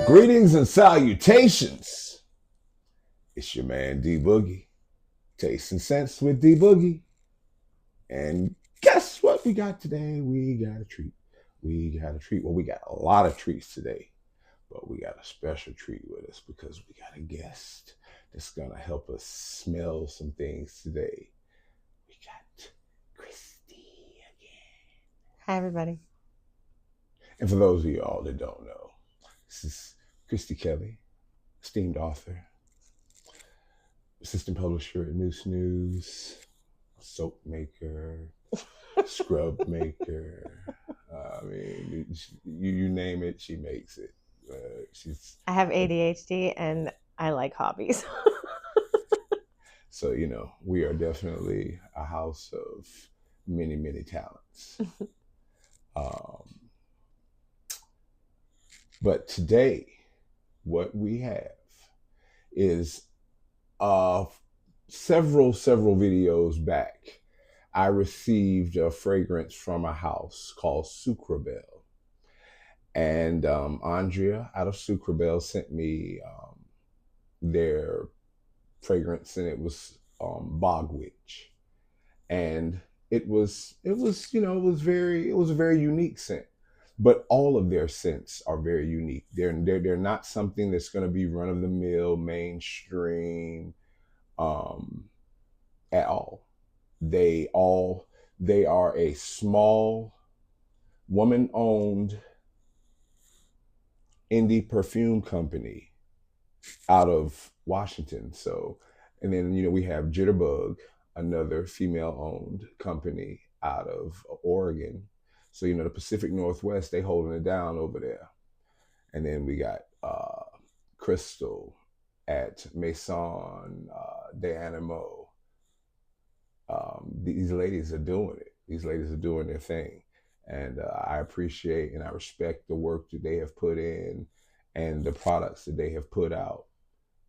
Greetings and salutations. It's your man D Boogie. Taste and sense with D Boogie. And guess what we got today? We got a treat. We got a treat. Well, we got a lot of treats today, but we got a special treat with us because we got a guest that's gonna help us smell some things today. We got Kristy again. Hi, everybody. And for those of you all that don't know, this is Kristy Kelly, esteemed author, assistant publisher at Noose News, soap maker, scrub maker. I mean, you name it, she makes it. She's I have ADHD and I like hobbies. So we are definitely a house of many, many talents. um, but today, what we have is several videos back, I received a fragrance from a house called Sucreabeille. And Andrea out of Sucreabeille sent me their fragrance, and it was Bog Witch. And it was a very unique scent. But all of their scents are very unique. They're not something that's going to be run of the mill, mainstream, at all. They are a small, woman-owned indie perfume company out of Washington. So, and then we have Jitterbug, another female-owned company out of Oregon. So the Pacific Northwest, they holding it down over there. And then we got Crystal at Maison de Animo. These ladies are doing it. These ladies are doing their thing. And I appreciate and I respect the work that they have put in and the products that they have put out.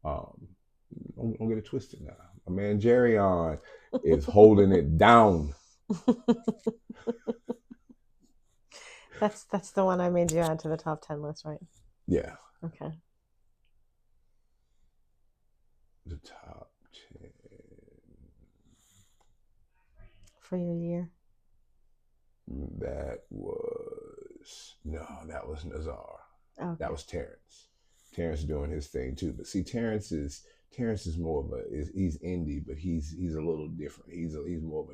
Don't get it twisted now. My man Jerry on is holding it down. That's the one I made you add to the top 10 list, right? Yeah. Okay. The top 10. For your year? That was Nazar. Okay. That was Terrence. Terrence doing his thing too. But see, Terrence is more of he's indie, but he's a little different. He's more of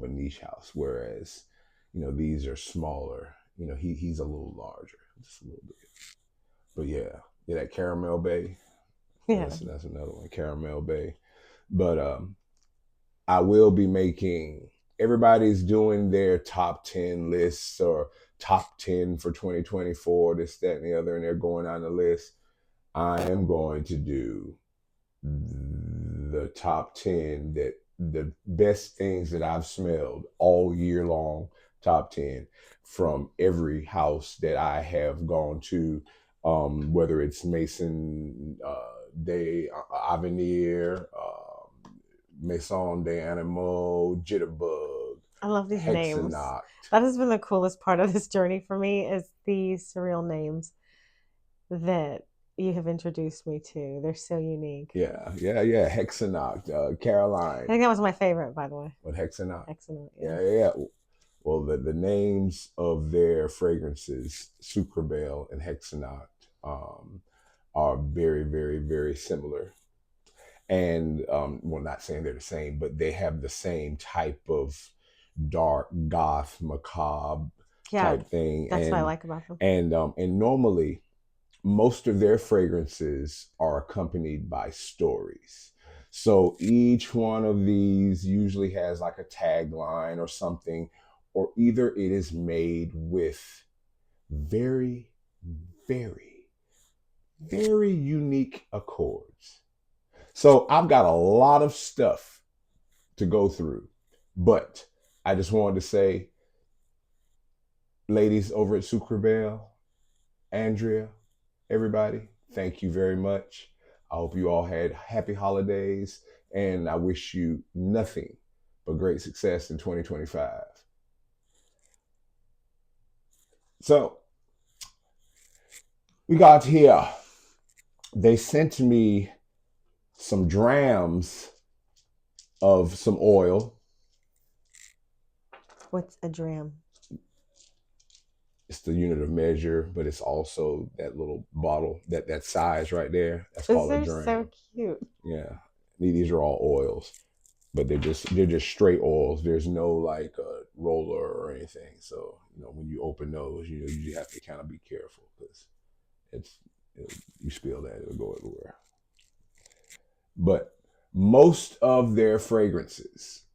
a niche house. Whereas, these are smaller. He's a little larger, just a little bit. But yeah, that Sucreabeille. Yeah. That's another one, Sucreabeille. But I will be making. Everybody's doing their top 10 lists or top 10 for 2024, this, that, and the other, and they're going on the list. I am going to do the top 10 that the best things that I've smelled all year long, top 10 from every house that I have gone to, whether it's Maison de Avenir, Maison de Animo, Jitterbug. I love these names. Hexanoct. That has been the coolest part of this journey for me is these surreal names that you have introduced me to. They're so unique. Yeah. Hexanoct, Caroline. I think that was my favorite, by the way. What, Hexanoct? Hexanoct, yeah. Well, the names of their fragrances, Sucreabeille and Hexanoct, are very, very, very similar. And not saying they're the same, but they have the same type of dark, goth, macabre type thing. That's what I like about them. And normally, most of their fragrances are accompanied by stories. So each one of these usually has like a tagline or something, or either it is made with very, very, very unique accords. So I've got a lot of stuff to go through, but I just wanted to say, ladies over at Sucreabeille, Andrea, everybody, thank you very much. I hope you all had happy holidays, and I wish you nothing but great success in 2025. So, we got here. They sent me some drams of some oil. What's a dram? It's the unit of measure, but it's also that little bottle, that size right there. That's Those called a are so dram. cute. Yeah, these are all oils, but they're just straight oils. There's no like roller or anything. So when you open those, you have to kind of be careful because it's you spill that, it'll go everywhere. But most of their fragrances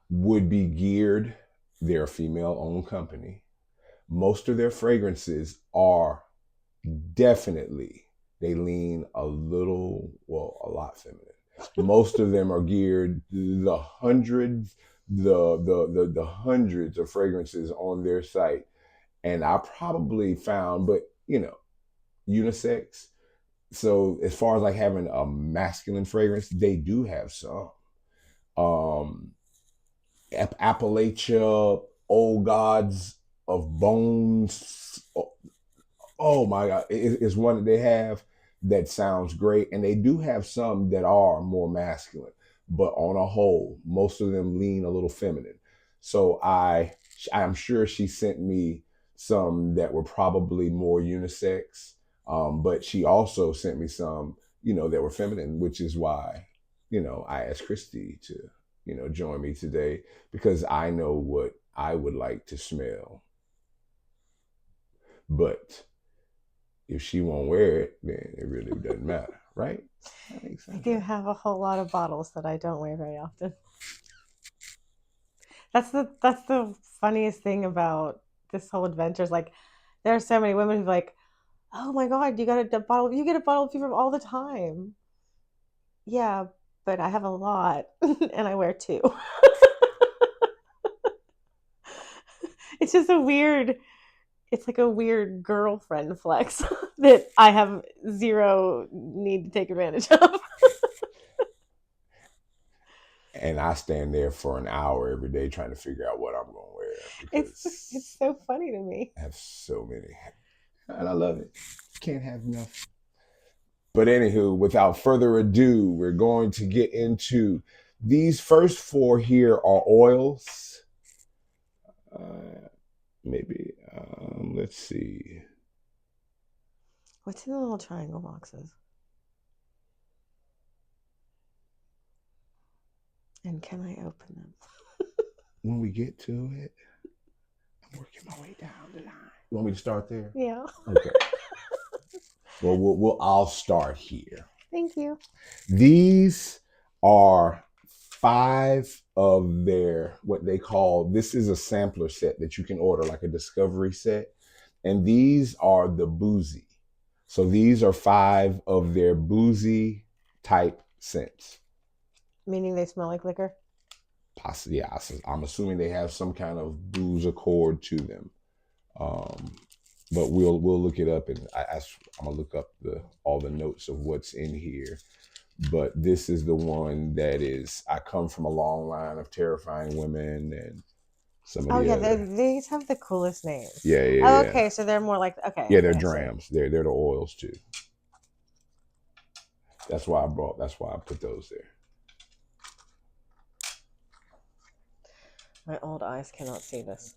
would be geared. They're a female-owned company. Most of their fragrances are definitely, they lean a little, well, a lot feminine. Most of them are geared the hundreds, the hundreds of fragrances on their site, and I probably found, but unisex. So as far as like having a masculine fragrance, they do have some. Um, Appalachia, Old Gods of Bones. Oh my God, it's one that they have that sounds great, and they do have some that are more masculine, but on a whole, most of them lean a little feminine. So I'm sure she sent me some that were probably more unisex, but she also sent me some, that were feminine, which is why, I asked Kristy to, join me today because I know what I would like to smell, but if she won't wear it, then it really doesn't matter, right? That makes I sense, do right? have a whole lot of bottles that I don't wear very often. That's the funniest thing about this whole adventure is like there are so many women who are like, oh my god, you get a bottle of perfume all the time. Yeah, but I have a lot and I wear two. It's just it's like a weird girlfriend flex that I have zero need to take advantage of. And I stand there for an hour every day trying to figure out what I'm going to wear It's because so funny to me. I have so many. And I love it. Can't have enough. But anywho, without further ado, we're going to get into these first four here are oils. Maybe. Let's see. What's in the little triangle boxes? And can I open them? When we get to it, I'm working my way down the line. You want me to start there? Yeah. Okay. Well, I'll start here. Thank you. These are five of their what they call, this is a sampler set that you can order like a discovery set, and these are the boozy. So these are five of their boozy type scents. Meaning they smell like liquor? Possibly, yeah. I'm assuming they have some kind of booze accord to them. Um, but we'll look it up, and I'm gonna look up all the notes of what's in here. But this is the one that is. I come from a long line of terrifying women, and some of Oh the yeah, other. these have the coolest names. Yeah, yeah, Oh, yeah. okay, so they're more like okay, Yeah, they're okay, I see. drams. They're the oils too. That's why I put those there. My old eyes cannot see this.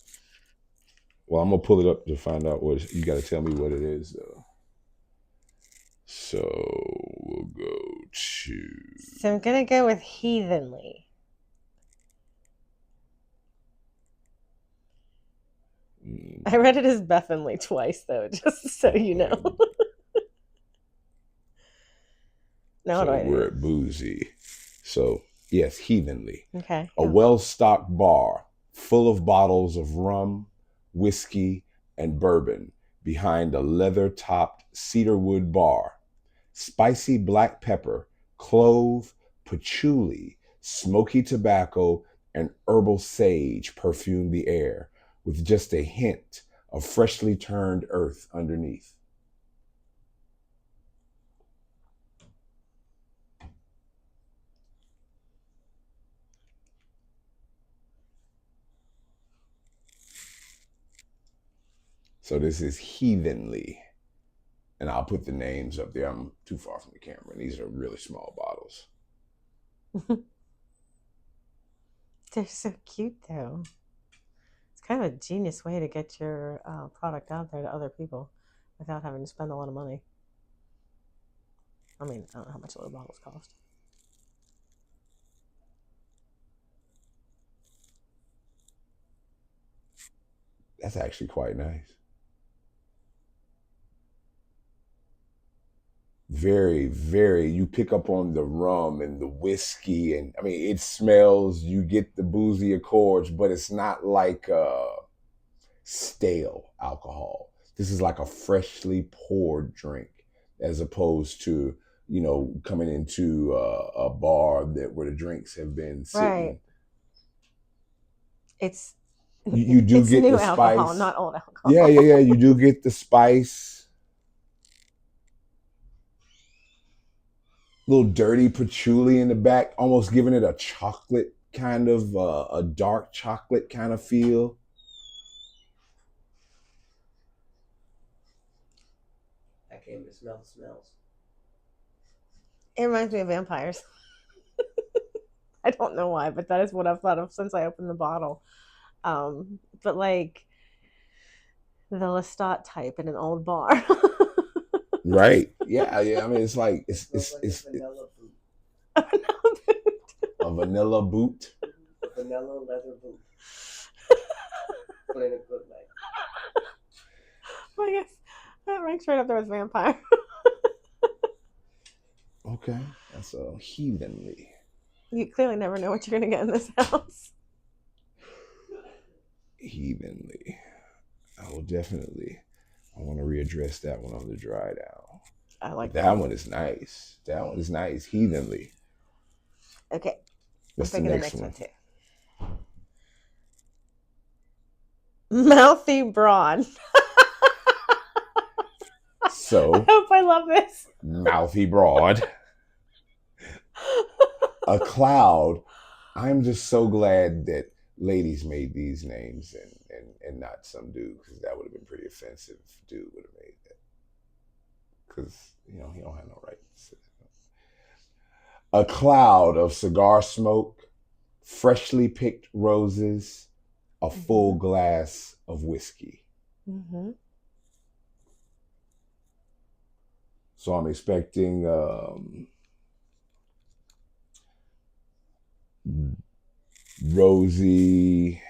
Well, I'm gonna pull it up to find out what you got to tell me what it is though. So we'll go to. So I'm gonna go with heathenly. I read it as Bethenly twice though, just so you know. Now So what do I we're do? at boozy. So yes, heathenly. Okay. A Yeah. well-stocked bar full of bottles of rum, whiskey, and bourbon behind a leather-topped cedarwood bar. Spicy black pepper, clove, patchouli, smoky tobacco, and herbal sage perfume the air, with just a hint of freshly turned earth underneath. So this is heathenly. And I'll put the names up there. I'm too far from the camera. And these are really small bottles. They're so cute, though. It's kind of a genius way to get your product out there to other people without having to spend a lot of money. I mean, I don't know how much little bottles cost. That's actually quite nice. Very, very, you pick up on the rum and the whiskey, and I mean, it smells, you get the boozy accords, but it's not like stale alcohol. This is like a freshly poured drink, as opposed to, coming into a bar where the drinks have been Right. sitting. It's You do it's get new the alcohol, spice. not old Yeah, alcohol. yeah, yeah. You do get the spice. Little dirty patchouli in the back, almost giving it a chocolate kind of, a dark chocolate kind of feel. I came to smell the smells. It reminds me of vampires. I don't know why, but that is what I've thought of since I opened the bottle. But like the Lestat type in an old bar. Right. Yeah, yeah. I mean, it's like It smells like a vanilla boot. a vanilla boot. A vanilla leather boot. But in a good way. I guess that ranks right up there with vampire. Okay, that's a heathenly. You clearly never know what you're gonna get in this house. Heathenly. I will definitely. I want to readdress that one on the dry down. I like That one is nice. That one is nice. Heathenly. Okay, What's I'm the picking next the one? next one too. Mouthy broad. So, I hope I love this. mouthy broad. A cloud. I'm just so glad that ladies made these names and not some dude, because that would have been pretty offensive if dude would have made that. Because, he don't have no right to say that. A cloud of cigar smoke, freshly picked roses, a full glass of whiskey. Mm-hmm. So I'm expecting rosy,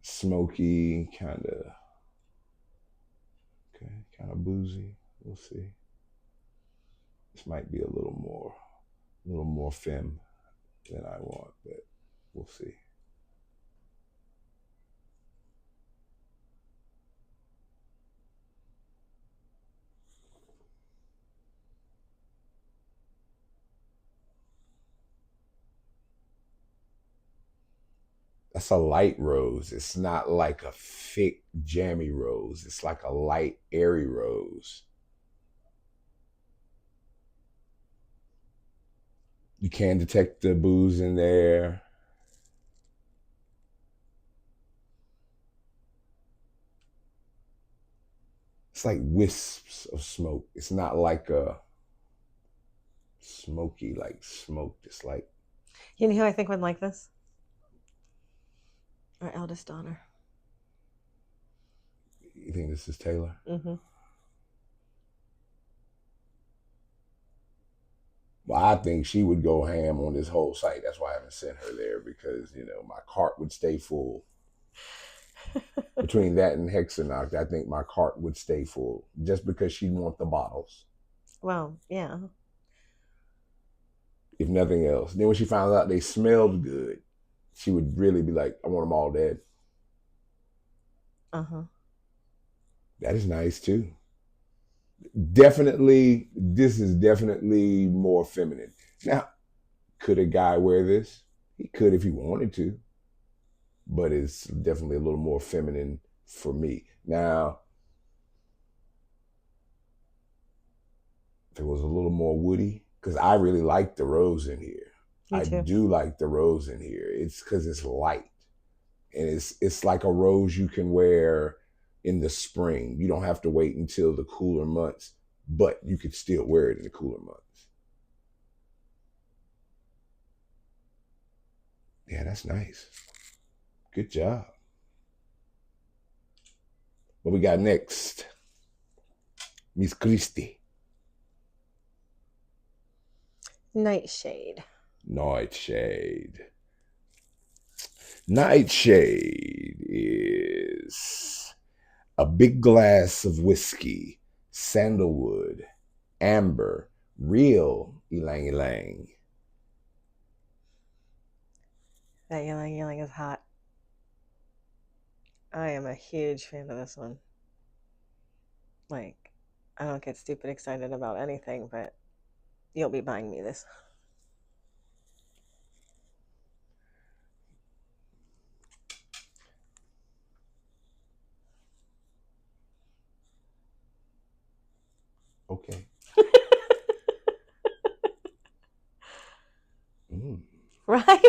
smoky, kind of boozy. We'll see. This might be a little more femme than I want, but we'll see. That's a light rose. It's not like a thick, jammy rose. It's like a light, airy rose. You can detect the booze in there. It's like wisps of smoke. It's not like a smoky, like smoke. It's like, You know who I think would like this? Our eldest daughter. you think this is Taylor? Mm-hmm. Well, I think she would go ham on this whole site. That's why I haven't sent her there, because, my cart would stay full. Between that and Hexanoct, I think my cart would stay full just because she'd want the bottles, Well, yeah. if nothing else. Then when she found out they smelled good, she would really be like, I want them all dead. Uh-huh. That is nice too. Definitely, this is definitely more feminine. Now, could a guy wear this? He could if he wanted to, but it's definitely a little more feminine for me. Now, if it was a little more woody, because I really like the rose in here. Me I too. do like the rose in here. It's because it's light, and it's like a rose you can wear, in the spring. You don't have to wait until the cooler months, but you could still wear it in the cooler months. Yeah, that's nice. Good job. What we got next? Miss Kristy. Nightshade. Nightshade. Nightshade is a big glass of whiskey, sandalwood, amber, real ylang ylang. That ylang ylang is hot. I am a huge fan of this one. Like, I don't get stupid excited about anything, but you'll be buying me this. Okay. Right?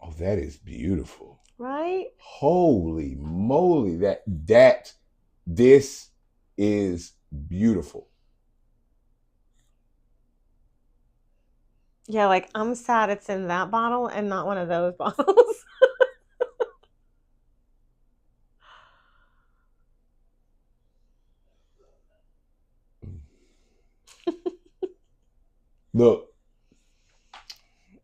Oh, that is beautiful. Right? Holy moly, this is beautiful. Yeah, like, I'm sad it's in that bottle and not one of those bottles. Look,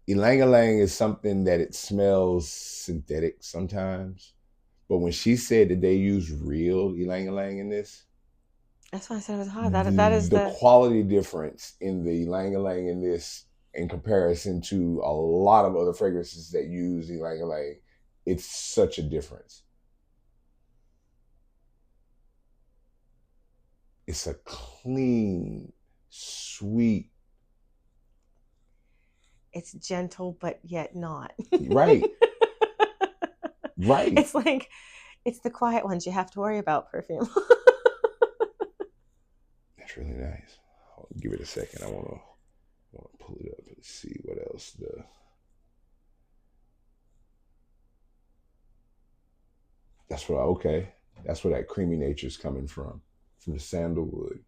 ylang-ylang is something that it smells synthetic sometimes. But when she said that they use real ylang-ylang in this, That's why I said it was hot. That is the quality difference in the ylang-ylang in this in comparison to a lot of other fragrances that use ylang-ylang, it's such a difference. It's a clean, sweet. It's gentle, but yet not. Right. Right. It's like, it's the quiet ones you have to worry about, perfume. That's really nice. I'll give it a second. I want to pull it up and see what else that's where that creamy nature is coming from the sandalwood.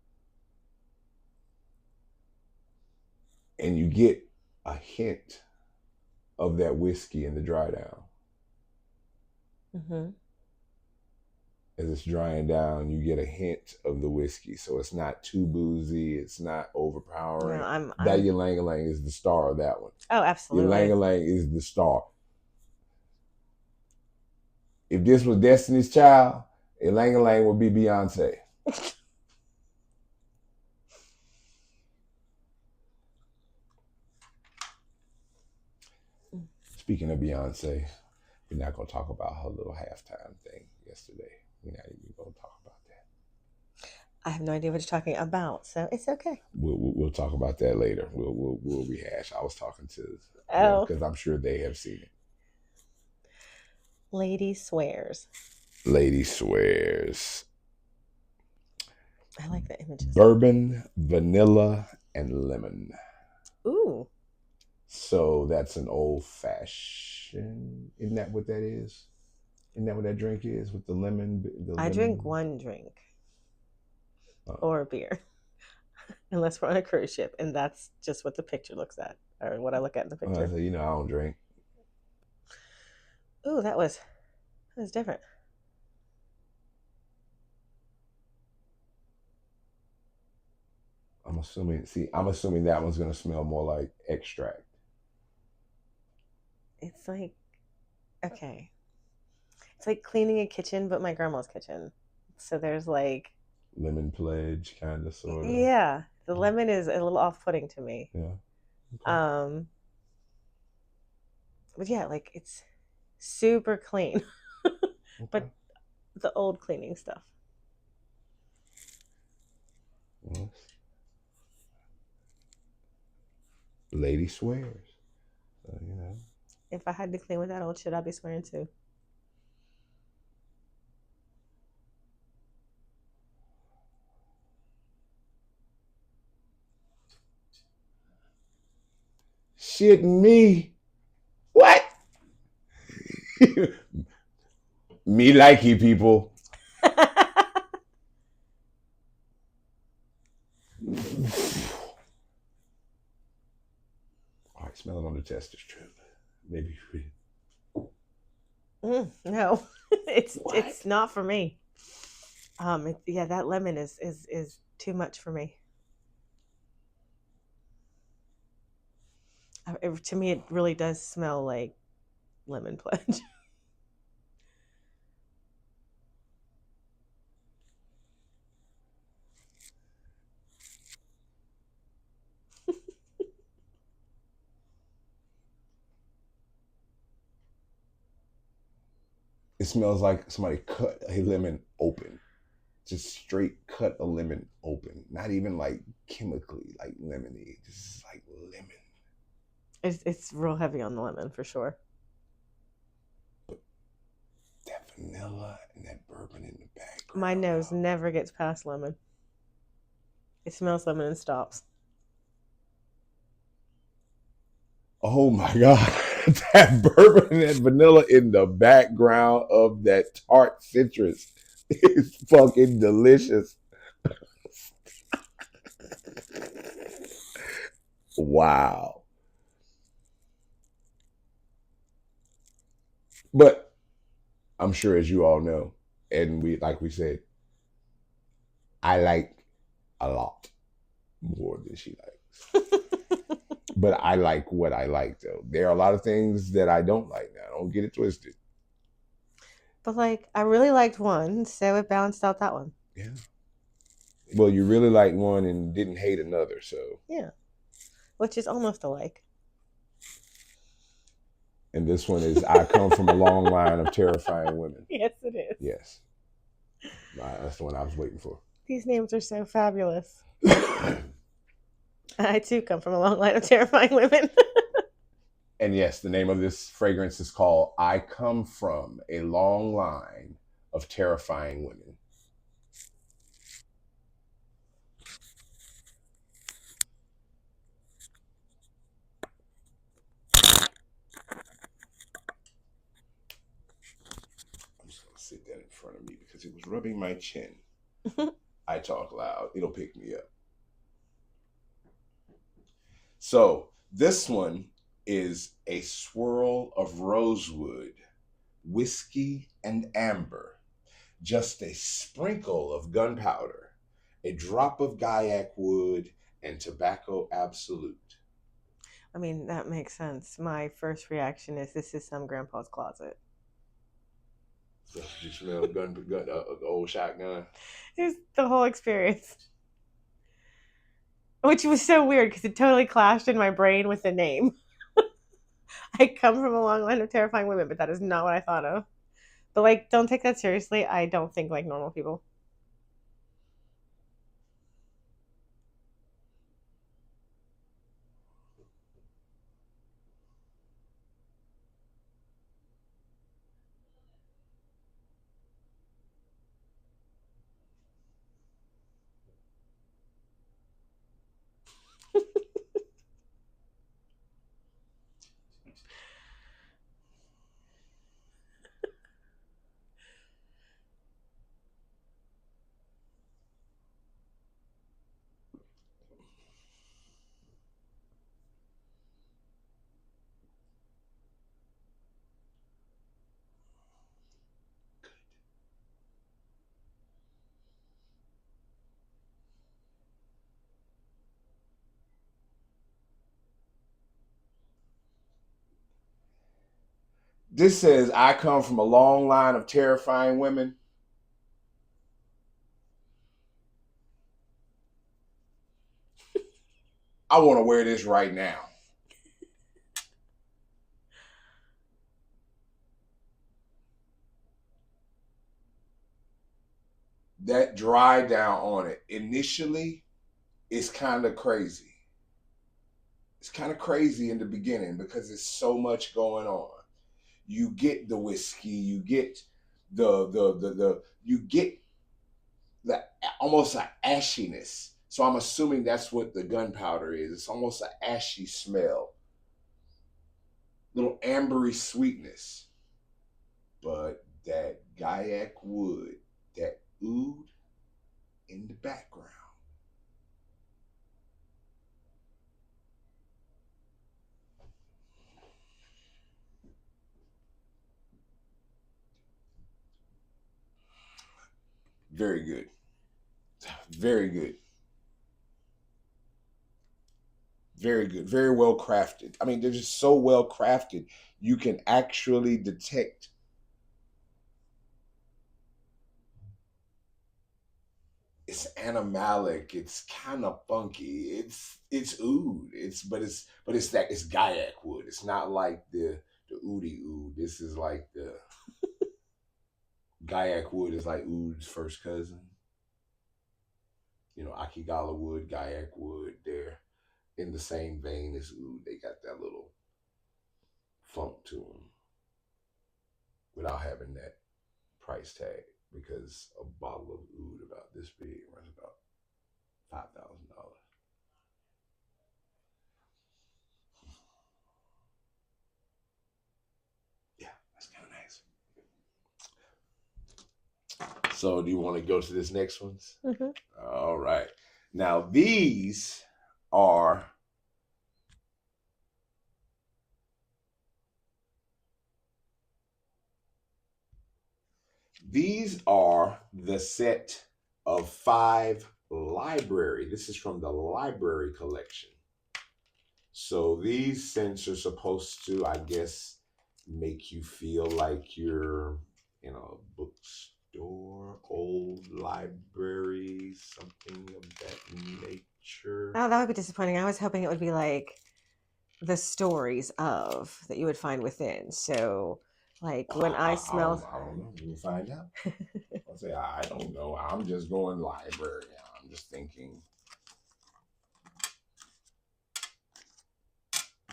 And you get a hint of that whiskey in the dry down. Mm-hmm. As it's drying down, you get a hint of the whiskey. So it's not too boozy. It's not overpowering. No, that ylang-ylang is the star of that one. Oh, absolutely. Ylang-ylang is the star. If this was Destiny's Child, ylang-ylang would be Beyonce. Speaking of Beyonce, we're not going to talk about her little halftime thing yesterday. We're not even going to talk about that. I have no idea what you're talking about, so it's okay. We'll talk about that later. We'll rehash. I was talking to because I'm sure they have seen it. Lady Swears. Lady Swears. I like the images. Bourbon, vanilla, and lemon. Ooh. So that's an old fashioned. Isn't that what that is? Isn't that what that drink is with the lemon? I drink one drink or a beer, unless we're on a cruise ship, and that's just what the picture looks at, or what I look at in the picture. I don't drink. Ooh, that was different. I'm assuming that one's gonna smell more like extract. It's like, okay. It's like cleaning a kitchen, but my grandma's kitchen. So there's like lemon pledge, kind of, sort of. Yeah, the lemon is a little off-putting to me. Yeah. Okay. But yeah, like it's super clean, Okay. but the old cleaning stuff. Well, Lady Swears. So, If I had to clean with that old shit, I'd be swearing too. Shitting me. What? Me likey people. All right, smell it on the test is true. Maybe. No, it's What? not for me. Yeah, that lemon is too much for me. To me, it really does smell like lemon pledge. It smells like somebody cut a lemon open. Just straight cut a lemon open. Not even like chemically like lemony. Just like lemon. It's real heavy on the lemon for sure. But that vanilla and that bourbon in the background. My nose never gets past lemon. It smells lemon and stops. Oh my God. That bourbon and that vanilla in the background of that tart citrus is fucking delicious. Wow. But I'm sure, as you all know, and like we said, I like a lot more than she likes. But I like what I like, though. There are a lot of things that I don't like now. Don't get it twisted. But like, I really liked one, so it balanced out that one. Yeah. Well, you really liked one and didn't hate another, so. Yeah. Which is almost alike. And this one is I come from a long line of terrifying women. Yes, it is. Yes. That's the one I was waiting for. These names are so fabulous. I too come from a long line of terrifying women. And yes, the name of this fragrance is called I Come From a Long Line of Terrifying Women. I'm just going to sit that in front of me because it was rubbing my chin. I talk loud. It'll pick me up. So this one is a swirl of rosewood, whiskey, and amber, just a sprinkle of gunpowder, a drop of gaiac wood, and tobacco absolute. I mean, that makes sense. My first reaction is this is some grandpa's closet. So you smell old shotgun? It's the whole experience. Which was so weird because it totally clashed in my brain with the name. I come from a long line of terrifying women, but that is not what I thought of. But like, don't take that seriously. I don't think like normal people. This says, I come from a long line of terrifying women. I want to wear this right now. That dry down on it initially is kind of crazy. It's kind of crazy in the beginning because there's so much going on. You get the whiskey, you get you get the almost an ashiness. So I'm assuming that's what the gunpowder is. It's almost an ashy smell, little ambery sweetness. But that gaiac wood, that oud in the background. Very good. Very good. Very good. Very well crafted. I mean, they're just so well crafted. You can actually detect it's animalic. It's kind of funky. It's oud. It's gaiac wood. It's not like the oudi oud. This is like the gaiac wood is like oud's first cousin. You know, Akigala wood, gaiac wood. They're in the same vein as oud. They got that little funk to them without having that price tag because a bottle of oud about this big runs about $5,000. Yeah, that's kind of nice. So, do you want to go to this next one's? Mm-hmm. All right. Now, are these are the set of 5 library. This is from the library collection. So these scents are supposed to, I guess, make you feel like you're in a bookstore, old library, something of that nature. Oh, that would be disappointing. I was hoping it would be like the stories of that you would find within. So, like when I smell, I don't know. We'll find out. I'll say I don't know. I'm just going library. I'm just thinking.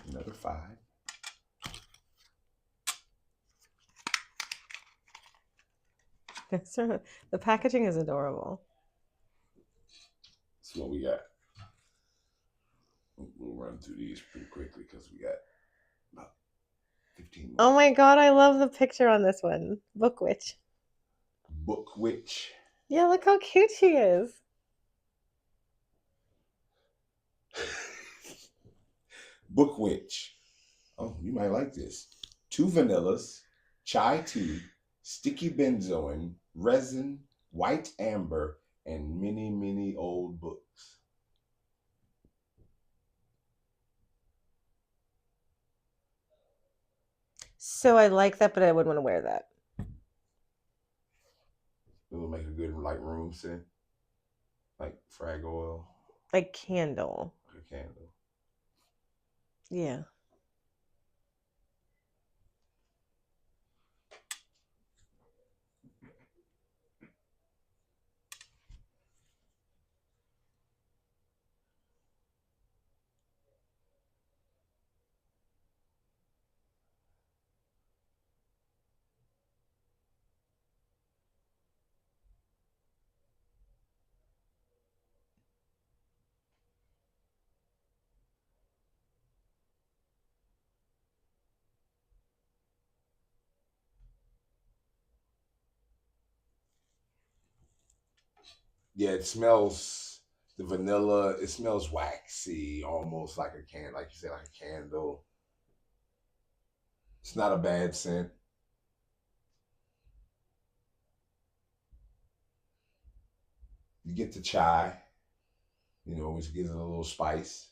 Another 5. the packaging is adorable. That's what we got. We'll run through these pretty quickly because we got about 15 minutes. Oh my god, I love the picture on this one. Book Witch. Book Witch. Yeah, look how cute she is. Book Witch. Oh, you might like this. 2 vanillas, chai tea, sticky benzoin, resin, white amber, and many, many old books. So I like that, but I wouldn't want to wear that. It will make a good like room scent, like frag oil, Like candle. like a candle. Yeah. Yeah, it smells the vanilla. It smells waxy, almost like a can, like you said, like a candle. It's not a bad scent. You get the chai, which gives it a little spice.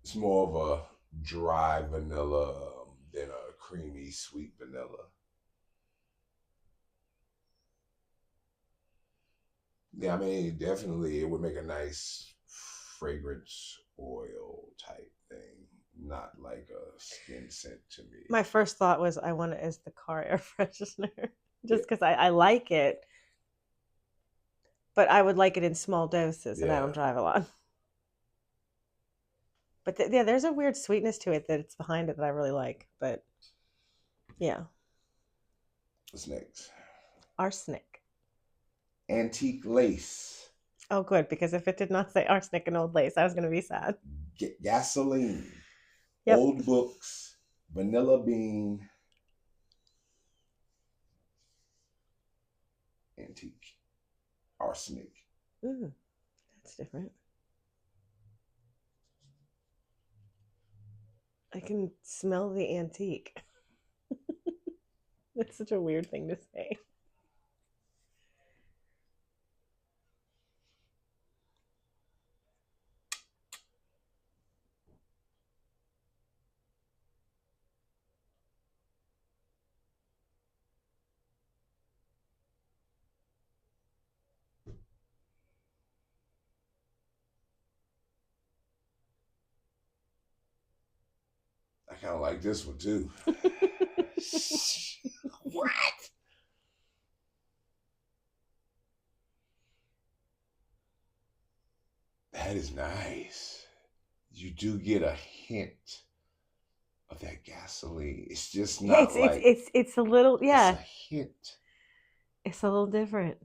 It's more of a dry vanilla than a creamy sweet vanilla. Yeah, I mean, definitely it would make a nice fragrance oil type thing, not like a skin scent to me. My first thought was I want it as the car air freshener just because I like it. but I would like it in small doses, and I don't Yeah. drive a lot. But yeah, there's a weird sweetness to it that it's behind it that I really like. But yeah, What's next? arsenic. Antique lace. Oh, good, because if it did not say arsenic and old lace, I was going to be sad. Gasoline. Yep. Old books. Vanilla bean. Antique. Arsenic. That's different. I can smell the antique. That's such a weird thing to say. I kind of like this one too. What? That is nice. You do get a hint of that gasoline. It's just not It's a little, yeah. It's a hint. It's a little different.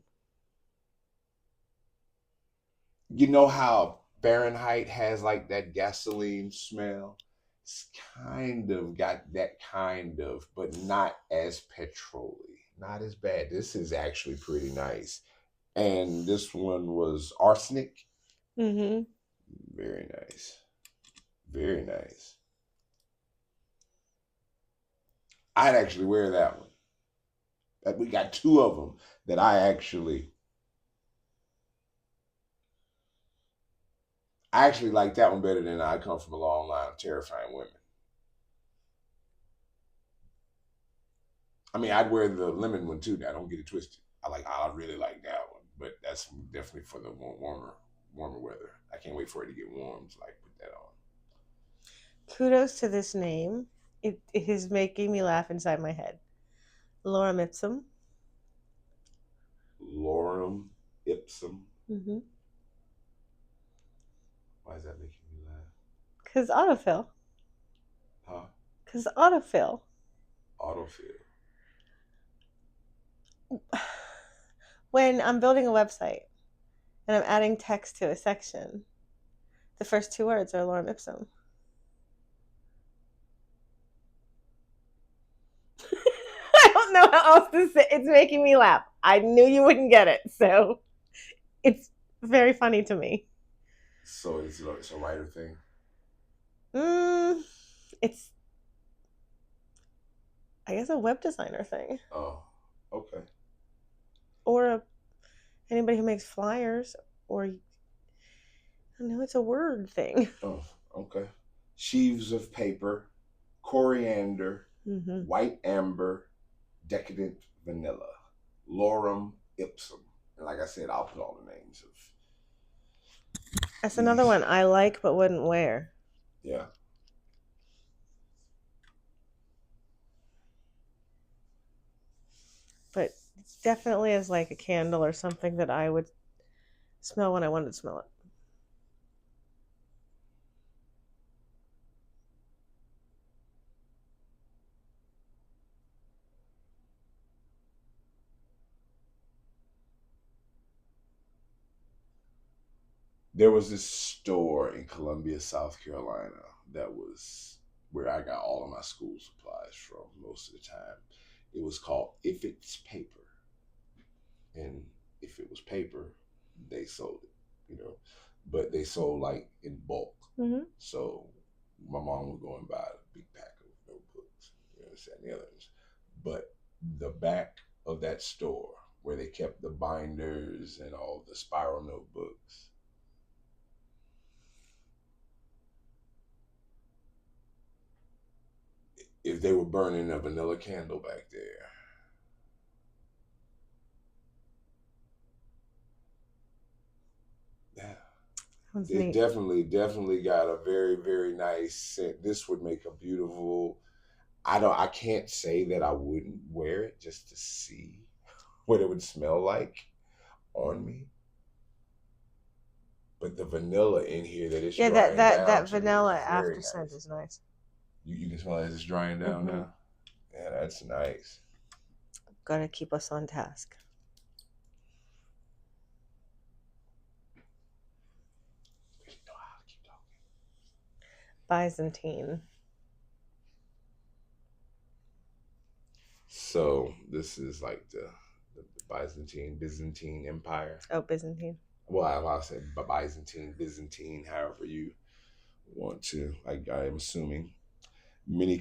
You know how Fahrenheit has like that gasoline smell? It's kind of got that kind of, but not as petrol-y. Not as bad. This is actually pretty nice. And this one was arsenic. Mm-hmm. Very nice. Very nice. I'd actually wear that one. We got two of them that I actually like that one better than I Come From a Long Line of Terrifying Women. I mean, I'd wear the lemon one too. Now, don't get it twisted. I really like that one, but that's definitely for the warmer weather. I can't wait for it to get warm to like put that on. Kudos to this name. It is making me laugh inside my head. Lorem ipsum. Lorem ipsum. Mm-hmm. Why is that making me laugh? Because autofill. Huh? Because autofill. Autofill. When I'm building a website and I'm adding text to a section, the first two words are lorem ipsum. I don't know how else to say. It's making me laugh. I knew you wouldn't get it, so it's very funny to me. So it's a writer thing? It's, I guess, a web designer thing. Oh, okay. Or anybody who makes flyers, or I don't know, it's a word thing. Oh, okay. Sheaves of paper, coriander, white amber, decadent vanilla, lorem ipsum. And like I said, I'll put all the names of. That's another one I like but wouldn't wear. Yeah. But definitely as like a candle or something that I would smell when I wanted to smell it. There was this store in Columbia, South Carolina, that was where I got all of my school supplies from most of the time. It was called If It's Paper. And if it was paper, they sold it, but they sold like in bulk. Mm-hmm. So my mom would go and buy a big pack of notebooks, this and the others. But the back of that store where they kept the binders and all the spiral notebooks, if they were burning a vanilla candle back there, it definitely got a very, very nice scent. This would make a beautiful. I can't say that I wouldn't wear it just to see what it would smell like on me. But the vanilla in here that it's Yeah, drying that down to vanilla is very after scent nice. is nice. You can smell it as it's drying down now. Yeah, that's nice. Gotta keep us on task. Byzantine. So this is like the Byzantine Empire. Oh, Byzantine. Well, I said Byzantine, however you want to. I am assuming many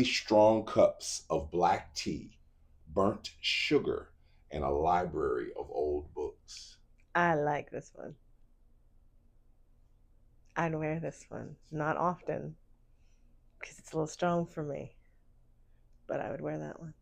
strong cups of black tea, burnt sugar, and a library of old books. I like this one. I'd wear this one. Not often, because it's a little strong for me. But I would wear that one.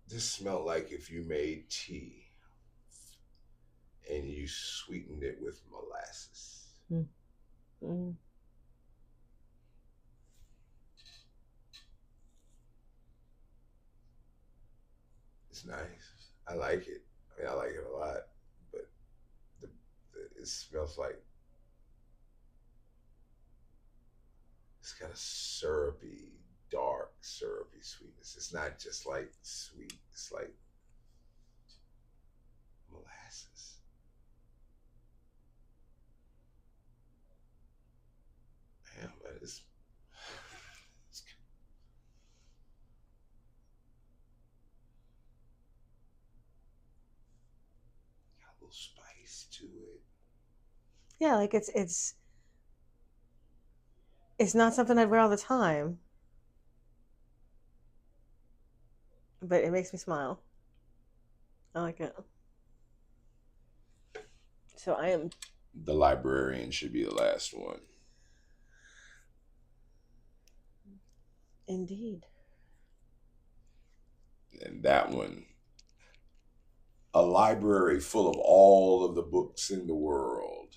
This smelled like if you made tea and you sweetened it with molasses. Mm. It's nice. I like it. I mean, I like it a lot, but it smells like it's got a dark syrupy sweetness. It's not just like sweet. It's like molasses. Man, but it's got a little spice to it. Yeah, like it's not something I'd wear all the time, but it makes me smile. I like it. So I am. The librarian should be the last one. Indeed. And that one, a library full of all of the books in the world.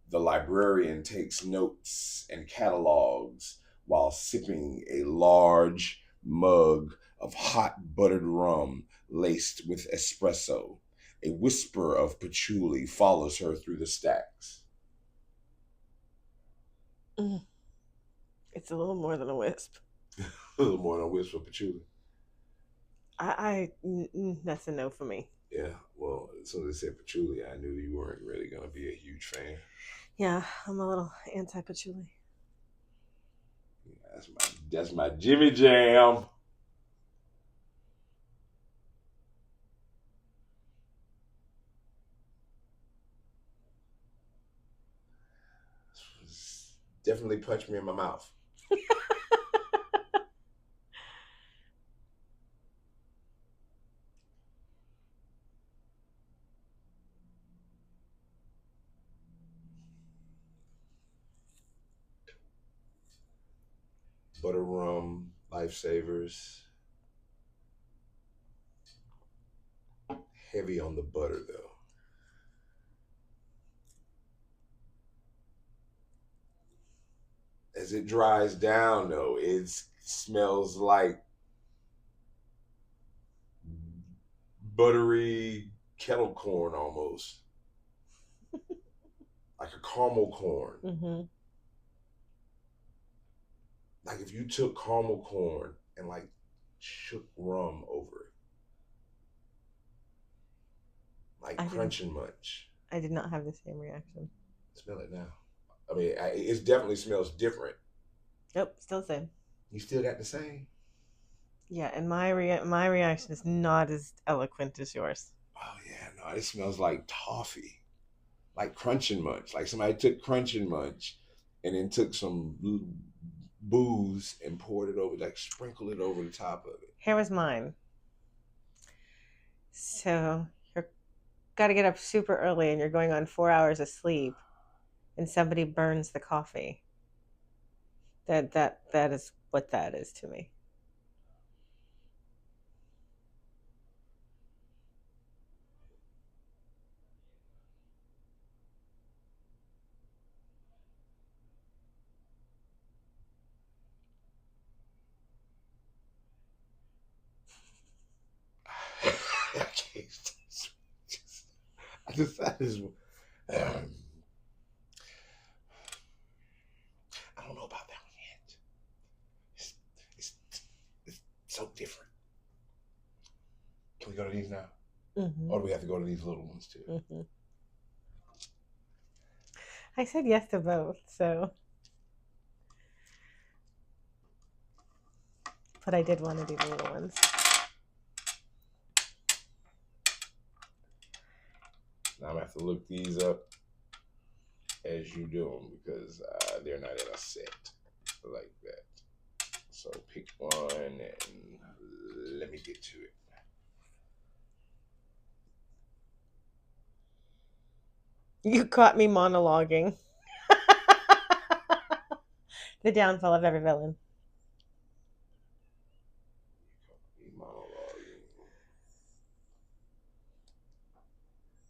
The librarian takes notes and catalogs while sipping a large mug of hot buttered rum laced with espresso. A whisper of patchouli follows her through the stacks. It's a little more than a wisp. A little more than a whisper of patchouli. That's a no for me. Yeah, well, as soon as I said patchouli, I knew you weren't really going to be a huge fan. Yeah, I'm a little anti-patchouli. That's my Jimmy Jam. Definitely punched me in my mouth. Butter rum, lifesavers. Heavy on the butter though. As it dries down though, it smells like buttery kettle corn almost. Like a caramel corn. Mm-hmm. Like if you took caramel corn and like shook rum over it. Like crunch and munch. I did not have the same reaction. Smell it now. I mean, it definitely smells different. Nope, still the same. You still got the same? Yeah, and my reaction is not as eloquent as yours. Oh yeah, no, it smells like toffee, like crunch and munch. Like somebody took crunch and munch and then took some booze and poured it over, like sprinkled it over the top of it. Here was mine. So you're got to get up super early and you're going on 4 hours of sleep, and somebody burns the coffee. That is what that is to me. I just I don't know about that one yet. It's, it's, it's so different. Can we go to these now? Mm-hmm. Or do we have to go to these little ones too? Mm-hmm. I said yes to both, so. But I did want to do the little ones. Now I'm gonna have to look these up as you do them because they're not in a set like that. So pick one and let me get to it. You caught me monologuing. The downfall of every villain.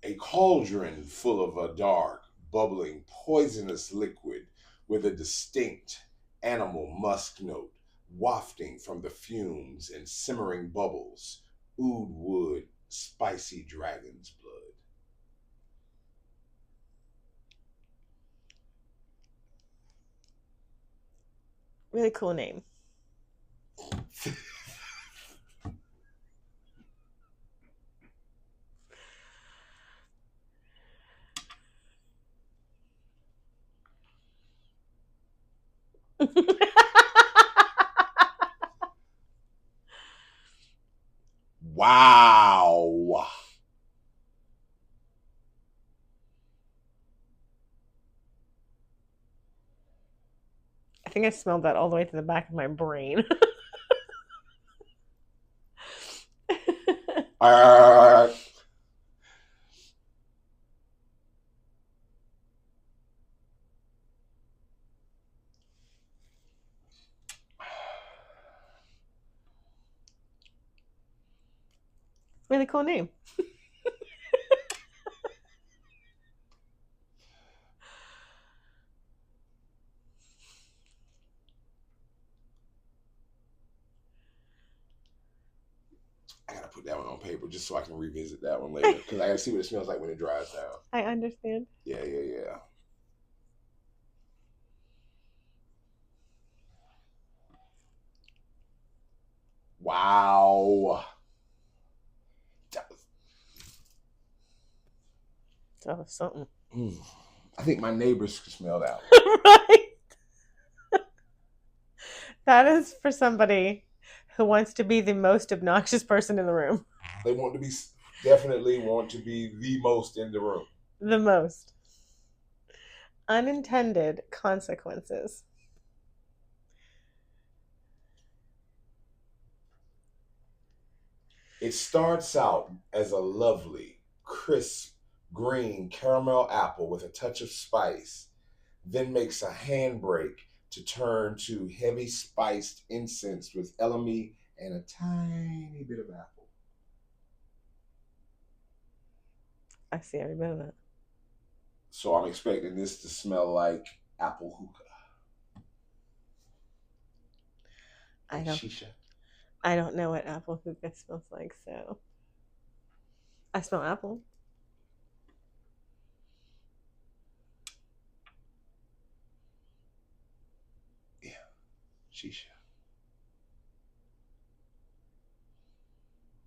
A cauldron full of a dark, bubbling, poisonous liquid with a distinct animal musk note wafting from the fumes and simmering bubbles, oud wood, spicy dragon's blood. Really cool name. Wow. I think I smelled that all the way to the back of my brain. Really cool name. I gotta put that one on paper just so I can revisit that one later because I gotta see what it smells like when it dries down. I understand. Yeah. Wow. That was something. I think my neighbors could smell that one. Right? That is for somebody who wants to be the most obnoxious person in the room. They definitely want to be the most in the room. The most. Unintended consequences. It starts out as a lovely, crisp, green caramel apple with a touch of spice, then makes a handbrake to turn to heavy spiced incense with elemi and a tiny bit of apple. I see every bit of that. So I'm expecting this to smell like apple hookah. Shisha. I don't know what apple hookah smells like, so I smell apple. Yeah, shisha.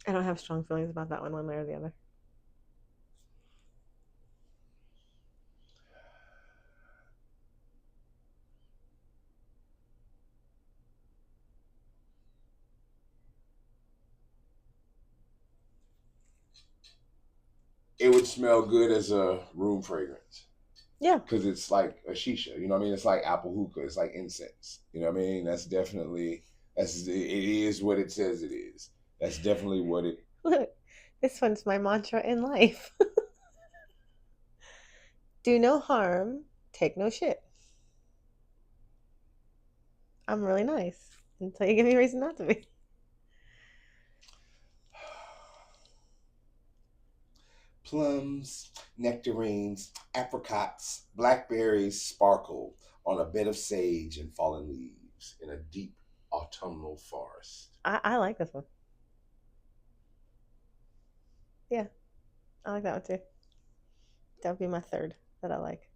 I don't have strong feelings about that one way or the other. It would smell good as a room fragrance. Yeah. Because it's like a shisha. You know what I mean? It's like apple hookah. It's like incense. You know what I mean? That's definitely it is what it says it is. That's definitely what it. Look, this one's my mantra in life. Do no harm, take no shit. I'm really nice until you give me a reason not to be. Plums, nectarines, apricots, blackberries sparkle on a bed of sage and fallen leaves in a deep autumnal forest. I like this one. Yeah, I like that one too. That would be my third that I like.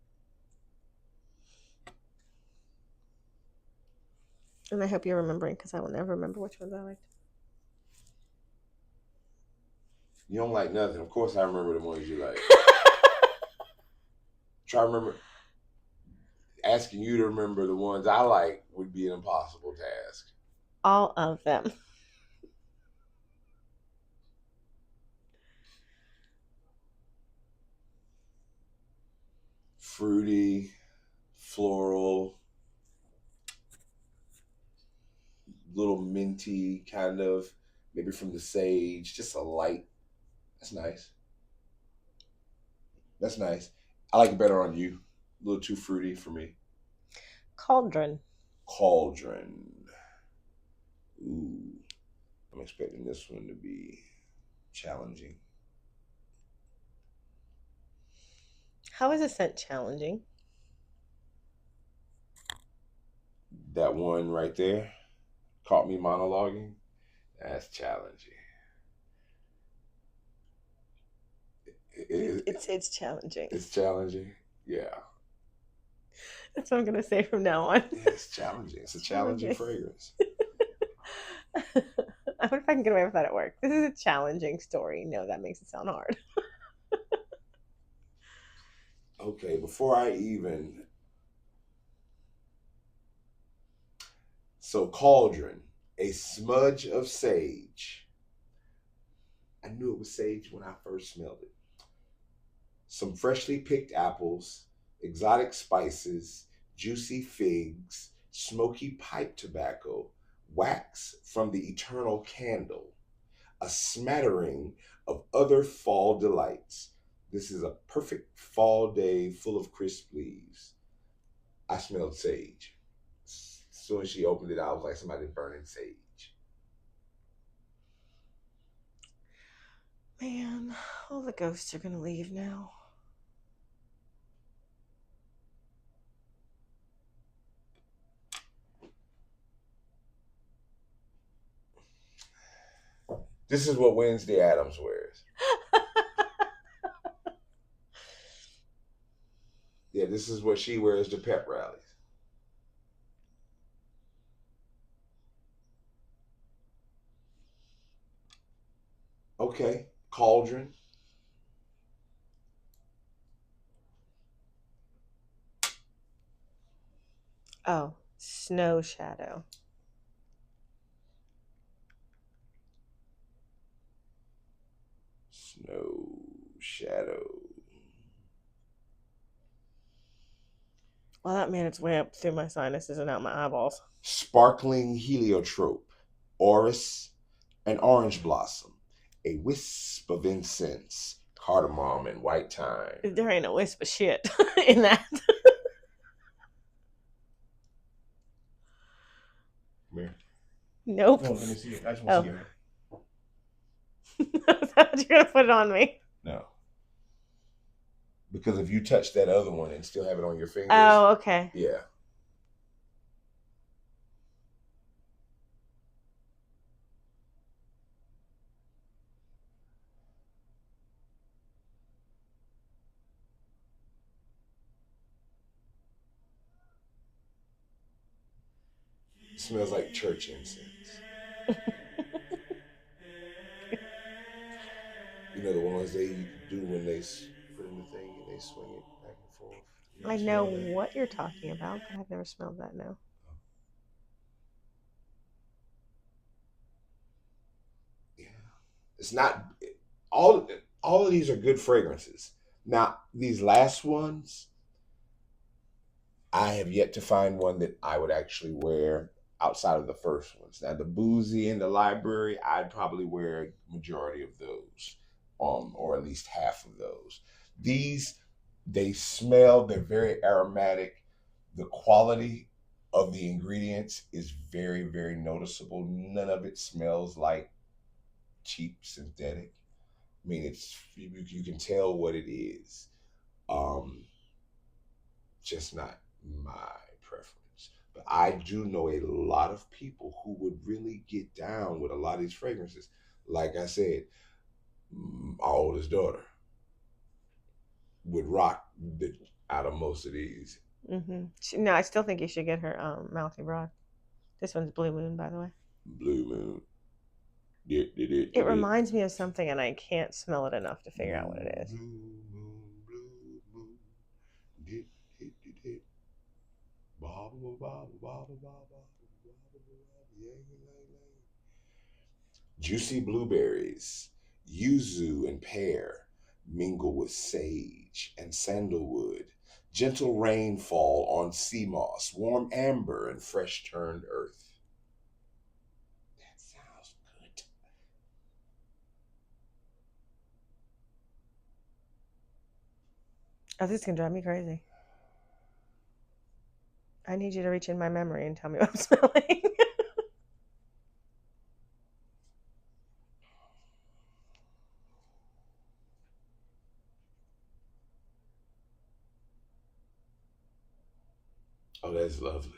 And I hope you're remembering because I will never remember which ones I liked. You don't like nothing. Of course, I remember the ones you like. Try to remember. Asking you to remember the ones I like would be an impossible task. All of them. Fruity, floral, little minty kind of, maybe from the sage, just a light. That's nice. That's nice. I like it better on you. A little too fruity for me. Cauldron. Cauldron. Ooh. I'm expecting this one to be challenging. How is a scent challenging? That one right there caught me monologuing. That's challenging. It's challenging. It's challenging. Yeah. That's what I'm gonna say from now on. Yeah, it's challenging. It's a challenging fragrance. I wonder if I can get away with that at work. This is a challenging story. No, that makes it sound hard. Okay, before I even. So, cauldron, a smudge of sage. I knew it was sage when I first smelled it. Some freshly picked apples, exotic spices, juicy figs, smoky pipe tobacco, wax from the eternal candle, a smattering of other fall delights. This is a perfect fall day full of crisp leaves. I smelled sage. As soon as she opened it, I was like somebody burning sage. Man, all the ghosts are gonna leave now. This is what Wednesday Adams wears. Yeah, this is what she wears to pep rallies. Okay, cauldron. Oh, snow shadow. Snow shadow. Well, that made its way up through my sinuses and out my eyeballs. Sparkling heliotrope. Orris and orange blossom. A wisp of incense. Cardamom and white thyme. There ain't a wisp of shit in that. Come here. Nope. No, let me see it. I just want to see it. Is that what you're gonna put it on me? No. Because if you touch that other one and still have it on your fingers. Oh, okay. Yeah. It smells like church incense. You know the ones they do when they put in the thing and they swing it back and forth. I know what you're talking about, but I've never smelled that. No. Yeah, it's not all. All of these are good fragrances. Now these last ones, I have yet to find one that I would actually wear outside of the first ones. Now, the boozy and the library, I'd probably wear a majority of those, or at least half of those. These, they smell, they're very aromatic. The quality of the ingredients is very, very noticeable. None of it smells like cheap synthetic. I mean, you can tell what it is. Um, just not my preference. But I do know a lot of people who would really get down with a lot of these fragrances. Like I said, our oldest daughter would rock the out of most of these. No, I still think you should get her Mouthy Broad. This one's Blue Moon, by the way. Blue Moon. It reminds me of something, and I can't smell it enough to figure out what it is. Blue moon, blue moon. Did, did, did, did. Bobble, bobble, bobble, bobble, bobble, yeah, yeah, yeah. Juicy blueberries, yuzu and pear mingle with sage and sandalwood. Gentle rainfall on sea moss, warm amber and fresh turned earth. That sounds good. Oh, this is gonna drive me crazy. I need you to reach in my memory and tell me what I'm smelling. Oh, that's lovely.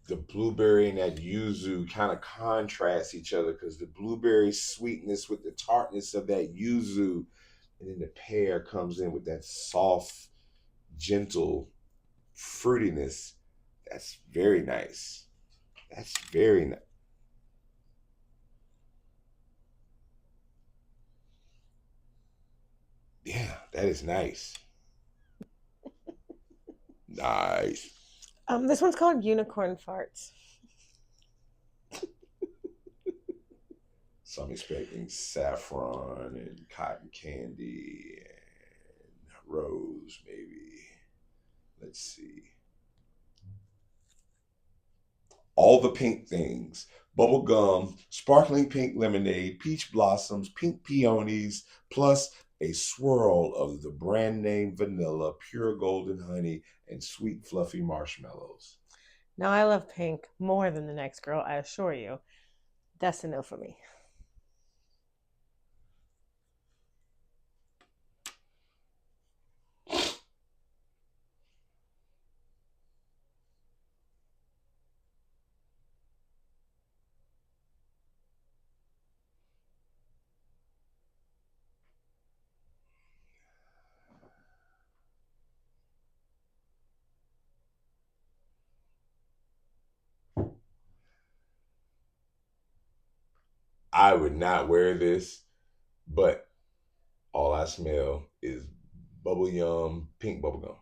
The blueberry and that yuzu kind of contrast each other because the blueberry sweetness with the tartness of that yuzu, and then the pear comes in with that soft, gentle fruitiness. That's very nice. That's very nice. Yeah, that is nice. Nice. This one's called Unicorn Farts. So I'm expecting saffron and cotton candy and rose, maybe. Let's see. All the pink things: bubble gum, sparkling pink lemonade, peach blossoms, pink peonies, plus a swirl of the brand name vanilla, pure golden honey, and sweet fluffy marshmallows. Now, I love pink more than the next girl, I assure you. That's a no for me. I would not wear this, but all I smell is bubble yum, pink bubble gum.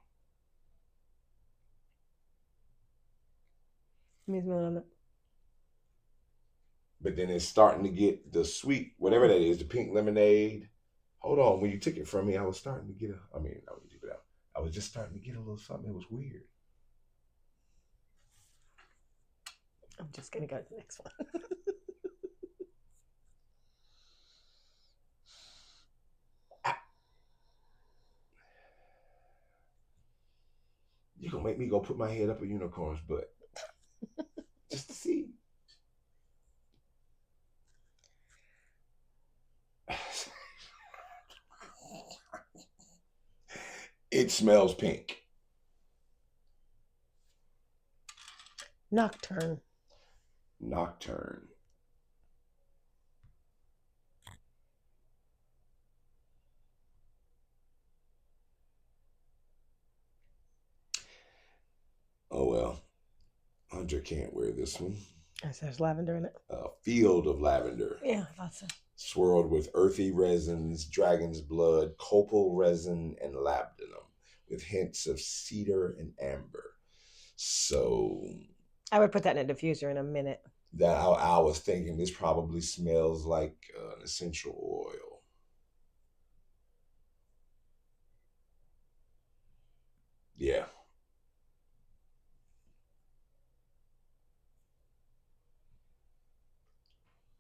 Let me smell on it. But then it's starting to get the sweet, whatever that is, the pink lemonade. Hold on, when you took it from me, I was starting to get a. I mean, I would keep it out. I was just starting to get a little something. It was weird. I'm just gonna go to the next one. You gonna make me go put my head up a unicorn's butt just to see. It smells pink. Nocturne. Nocturne. Oh well, Hunter can't wear this one. Yes, there's lavender in it. A field of lavender. Yeah, I thought so. Swirled with earthy resins, dragon's blood, copal resin, and labdanum, with hints of cedar and amber. So I would put that in a diffuser in a minute. that I was thinking this probably smells like an essential oil.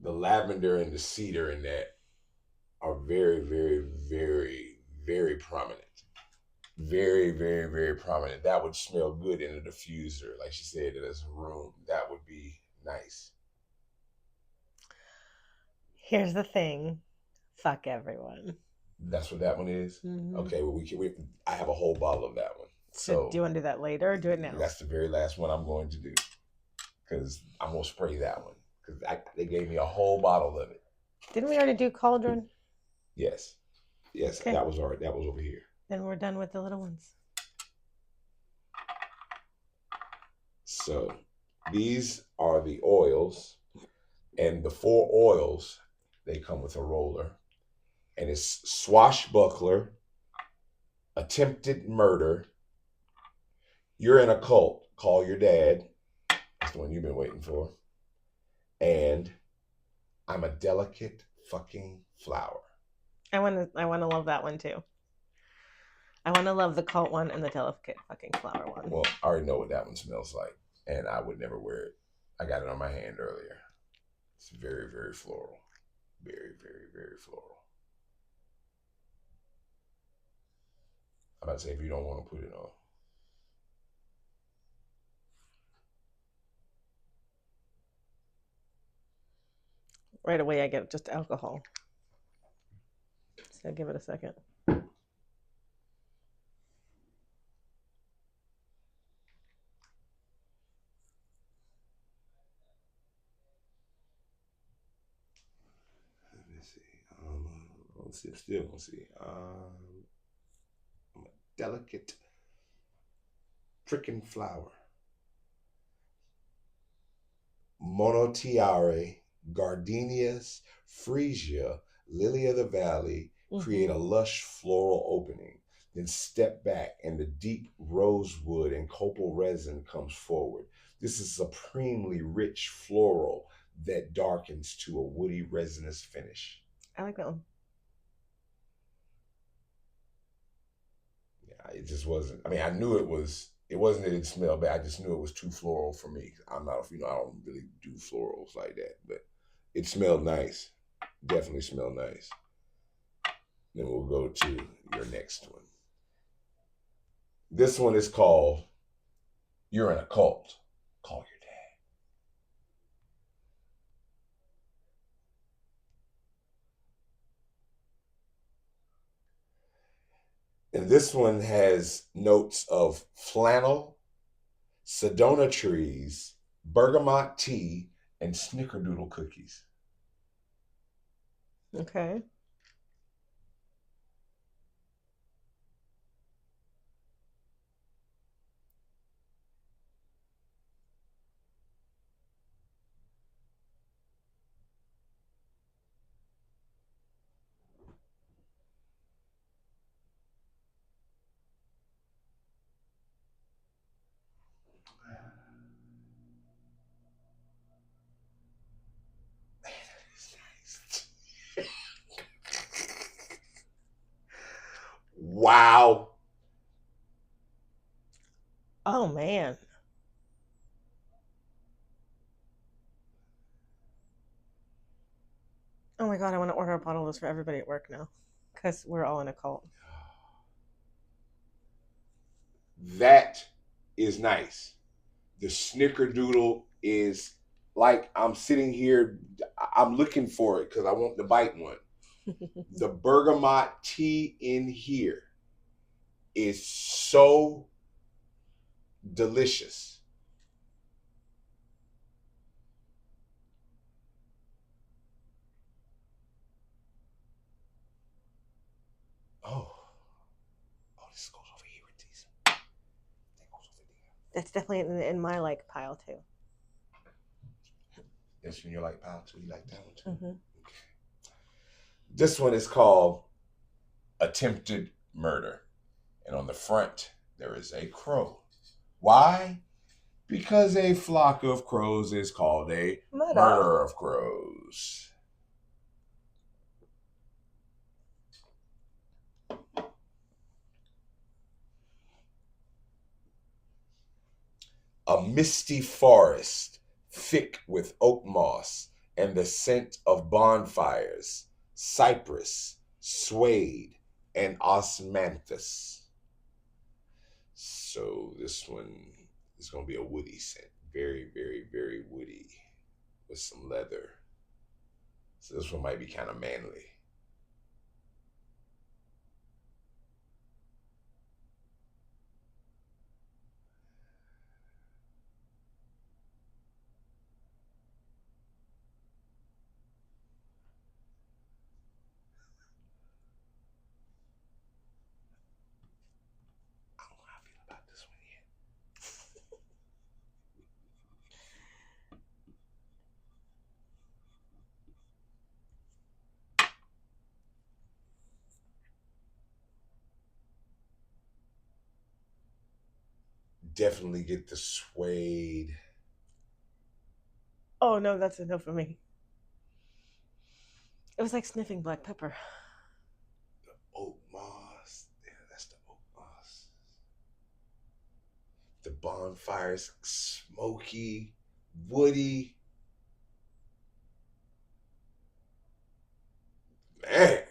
the lavender and the cedar in that are very, very, very, very prominent. Very, very, very prominent. That would smell good in a diffuser. Like she said, as a room. That would be nice. Here's the thing. Fuck everyone. That's what that one is? Mm-hmm. Okay, well, I have a whole bottle of that one. So do you want to do that later or do it now? That's the very last one I'm going to do. Because I'm going to spray that one. Because they gave me a whole bottle of it. Didn't we already do cauldron? Yes. Yes, okay. That was already. That was over here. Then we're done with the little ones. So these are the oils. And the 4 oils, they come with a roller. And it's swashbuckler, attempted murder, you're in a cult, call your dad. That's the one you've been waiting for. And I'm a delicate fucking flower. I want to love that one too. I want to love the cult one and the delicate fucking flower one. Well, I already know what that one smells like, and I would never wear it. I got it on my hand earlier. It's very, very floral. Very, very, very floral. I'm about to say, if you don't want to put it on. Right away, I get just alcohol. So give it a second. Let's see. Still gonna see. I'm a delicate freaking flower. Monotiare, gardenias, freesia, lily of the valley create a lush floral opening. Then step back, and the deep rosewood and copal resin comes forward. This is supremely rich floral that darkens to a woody resinous finish. I like that one. Yeah, it just wasn't. I mean, I knew it was. It wasn't that it smelled bad. I just knew it was too floral for me. I'm not, I don't really do florals like that, but it smelled nice. Definitely smelled nice. Then we'll go to your next one. This one is called You're in a Cult. Call your dad. And this one has notes of flannel, Sedona trees, bergamot tea, and snickerdoodle cookies. Okay. Wow. Oh, man. Oh, my God. I want to order a bottle of this for everybody at work now because we're all in a cult. That is nice. The snickerdoodle is like I'm sitting here, I'm looking for it because I want to bite one. The bergamot tea in here is so delicious. Oh, this goes over here with these. That goes over there. That's definitely in my like pile too. That's in your like pile too. You like that one too? Mm-hmm. Okay. This one is called Attempted Murder. And on the front, there is a crow. Why? Because a flock of crows is called a murder of crows. A misty forest, thick with oak moss and the scent of bonfires, cypress, suede, and osmanthus. So this one is going to be a woody scent. Very, very, very woody with some leather. So this one might be kind of manly. I don't know how I feel about this one yet. Definitely get the suede. Oh no, that's enough for me. It was like sniffing black pepper. The oak moss. Yeah, that's the oak moss. The bonfires, smoky, woody. Man,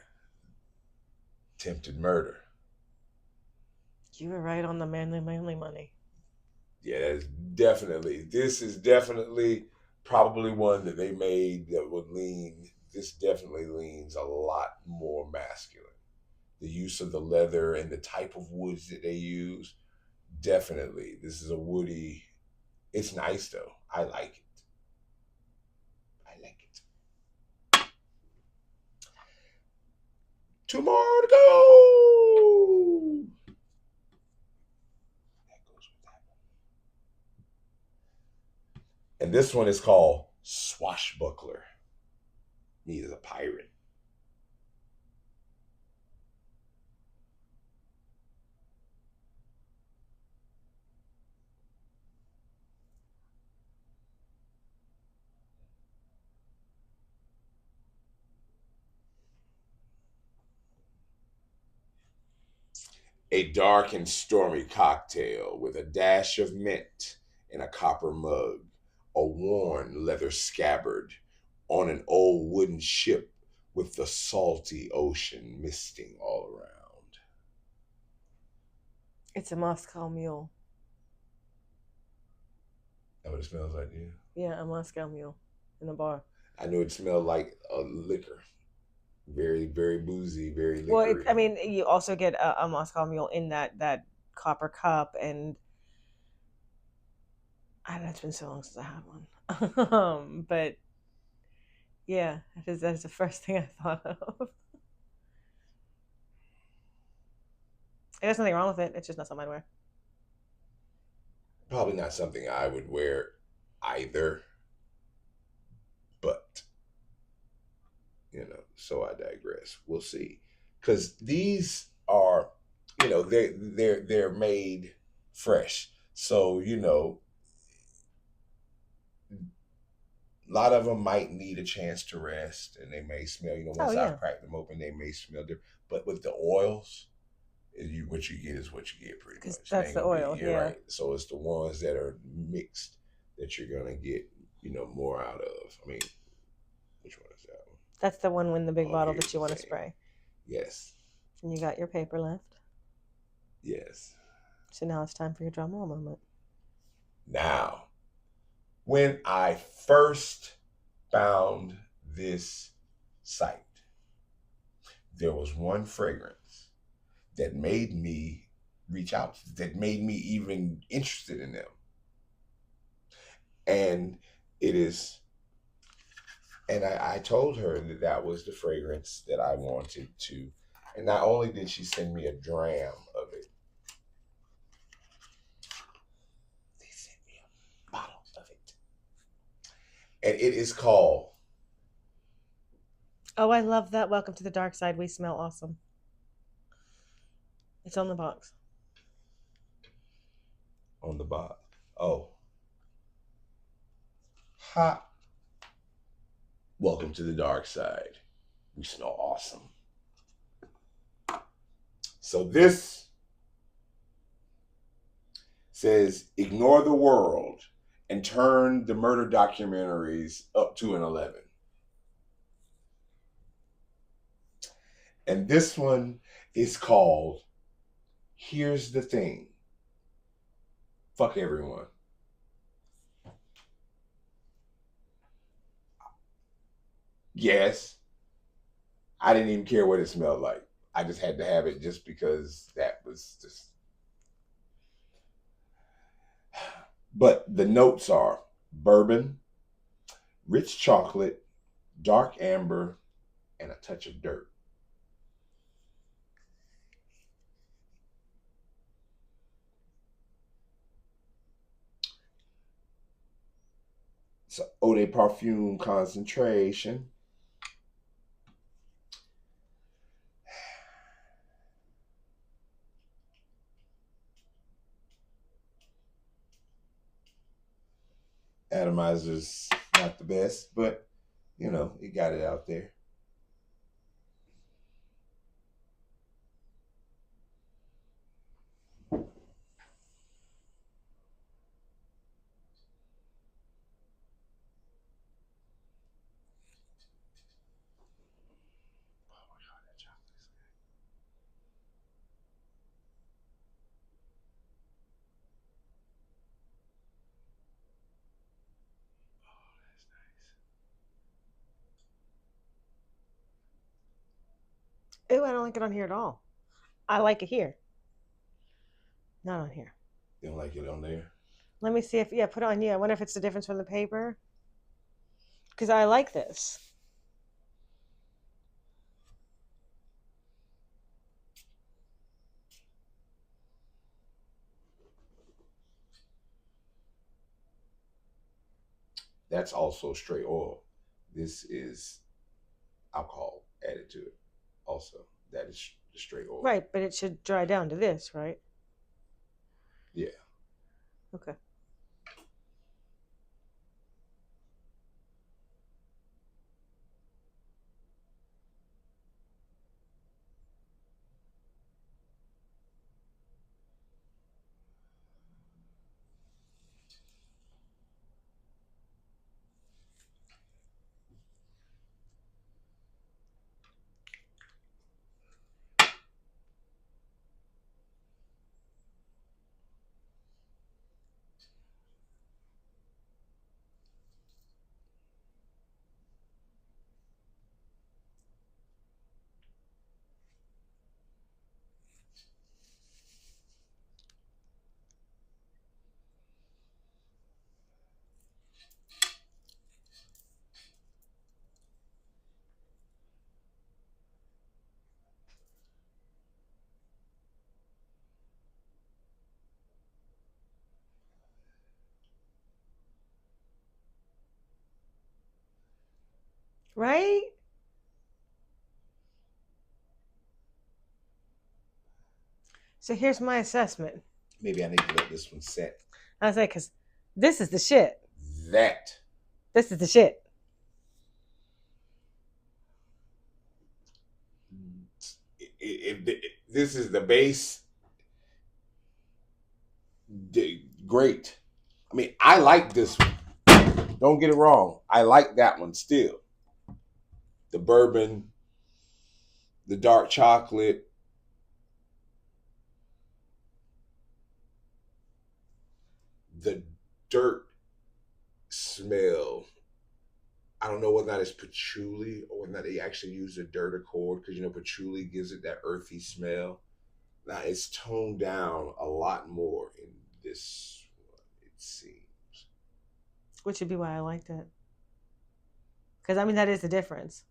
tempted murder. You were right on the manly money. Yeah, this is definitely probably one that they made that would lean, this definitely leans a lot more masculine. The use of the leather and the type of woods that they use, definitely. This is a woody, it's nice though. I like it. I like it. Two more to go. That goes with that one. And this one is called Swashbuckler. He is a pirate. A dark and stormy cocktail with a dash of mint in a copper mug, a worn leather scabbard on an old wooden ship with the salty ocean misting all around. It's a Moscow Mule. That what it smells like, yeah? Yeah, a Moscow Mule in the bar. I knew it smelled like a liquor. Very, very boozy, very Well, liquory. I mean, you also get a Moscow Mule in that copper cup, and I don't know, it's been so long since I had one. But yeah, that is the first thing I thought of. There's nothing wrong with it. It's just not something I'd wear. Probably not something I would wear either, but so I digress. We'll see, because these are, they're made fresh. So a lot of them might need a chance to rest, and they may smell. Oh Once yeah, I've cracked them open, they may smell different. But with the oils, what you get is what you get, pretty because much. It that's ain't the gonna oil. be, you're Yeah, right. So it's the ones that are mixed that you're gonna get, more out of. I mean, which one is that one? that's the one in the big Oh, bottle here's that you the want to thing. spray. Yes, And you got your paper left. yes. So now it's time for your drum roll moment. Now, when I first found this site, there was one fragrance that made me reach out, that made me even interested in them. And it is, and I told her that that was the fragrance that I wanted to. And not only did she send me a dram of it, they sent me a bottle of it. And it is called, Oh, I love that. Welcome to the dark side. We smell awesome. It's on the box. on the box. Oh, ha. Welcome to the dark side. We smell awesome. So this says, ignore the world and turn the murder documentaries up to an 11. And this one is called Here's the Thing. Fuck everyone. Yes, I didn't even care what it smelled like. I just had to have it just because that was just. But the notes are bourbon, rich chocolate, dark amber, and a touch of dirt. So eau de parfum concentration. Atomizer's not the best, but you know, it got it out there. Ew, I don't like it on here at all. I like it here. Not on here. You don't like it on there? Let me see if, yeah, put it on you. I wonder if it's the difference from the paper. Because I like this. That's also straight oil. This is alcohol added to it. Also, that is the straight oil. Right, but it should dry down to this, right? Yeah. Okay. Right? So here's my assessment. Maybe I need to let this one set. I was like, because this is the shit. That. This is the shit. If this is the base, great. I mean, I like this one. Don't get it wrong. I like that one still. The bourbon, the dark chocolate, the dirt smell. I don't know whether or not it's patchouli or whether or not they actually use the dirt accord, because you know patchouli gives it that earthy smell. Now it's toned down a lot more in this one, it seems. Which would be why I liked it. Because, I mean, that is the difference.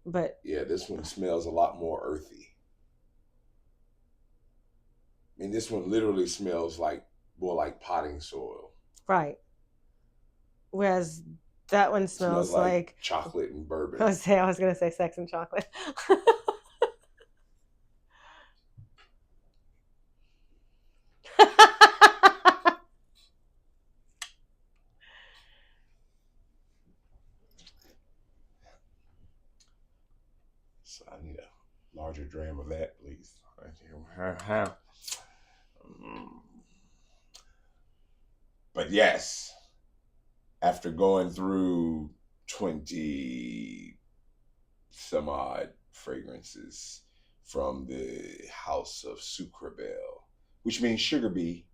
But yeah, this one smells a lot more earthy. I mean, this one literally smells like more like potting soil. right. Whereas that one It smells smells like like chocolate and bourbon. I was gonna say sex and chocolate. So I need a larger dram of that, please. But yes, after going through 20 some odd fragrances from the house of Sucreabeille, which means sugar bee,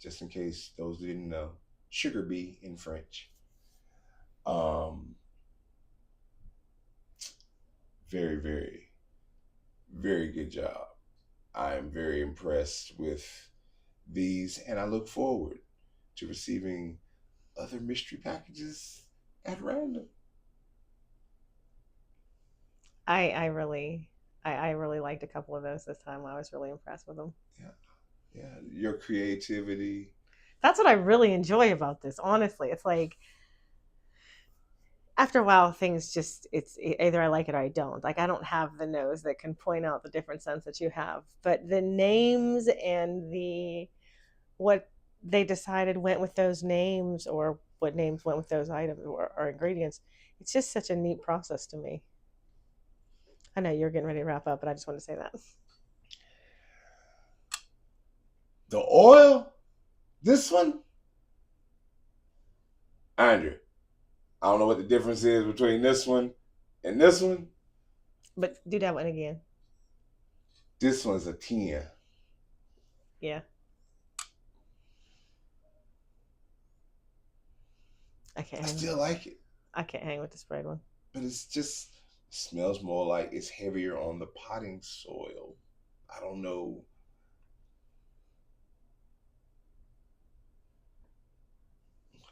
just in case those didn't know. Sugar bee in French. Um, very, very, very good job. I am very impressed with these, and I look forward to receiving other mystery packages at random. I really liked a couple of those this time. I was really impressed with them. Yeah, yeah. Your creativity. That's what I really enjoy about this. Honestly, it's like after a while, things just it's either I like it or I don't. Like I don't have the nose that can point out the different scents that you have, but the names and the what they decided went with those names or what names went with those items or ingredients. It's just such a neat process to me. I know you're getting ready to wrap up, but I just want to say that. The oil, this one, Andrew. I don't know what the difference is between this one and this one. But do that one again. This one's a 10. Yeah. I can't I hang still like it, I can't hang with the sprayed one. but it's just smells more like it's heavier on the potting soil. I don't know.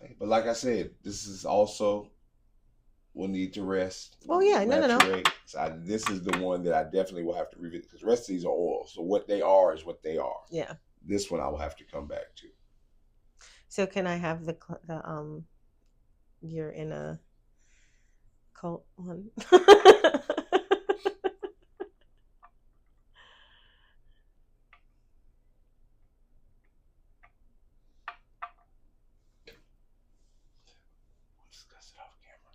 Okay, but like I said, this is also will need to rest, Oh yeah, no. maturate. So this is the one that I definitely will have to revisit because the rest of these are oil. So what they are is what they are. Yeah. This one I will have to come back to. So can I have the you're in a cult one? We'll discuss it off camera.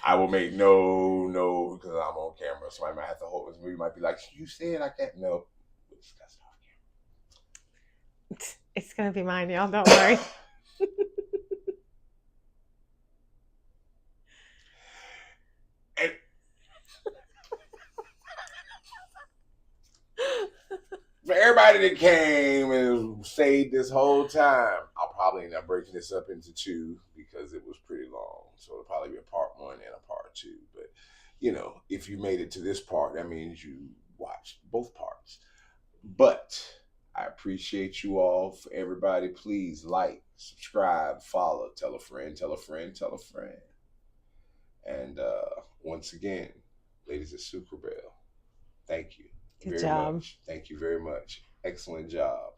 I will make no, because I'm on camera. So I might have to hold this. We might be like, you said I can't. No, we'll discuss it off camera. It's gonna be mine, y'all. Don't worry. And for everybody that came and stayed this whole time, I'll probably end up breaking this up into two because it was pretty long. So it'll probably be a part one and a part two. But if you made it to this part, that means you watched both parts. But I appreciate you all. For everybody, please like, subscribe, follow, tell a friend, tell a friend, tell a friend. And once again, ladies at Sucreabeille, thank you Good very job. much. Thank you very much. Excellent job.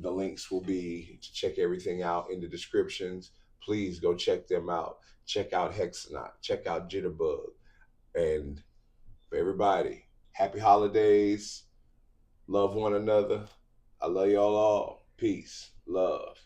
The links will be to check everything out in the descriptions. Please go check them out. Check out Hexanaut. Check out Jitterbug. And for everybody, happy holidays. Love one another. I love y'all all. Peace. Love.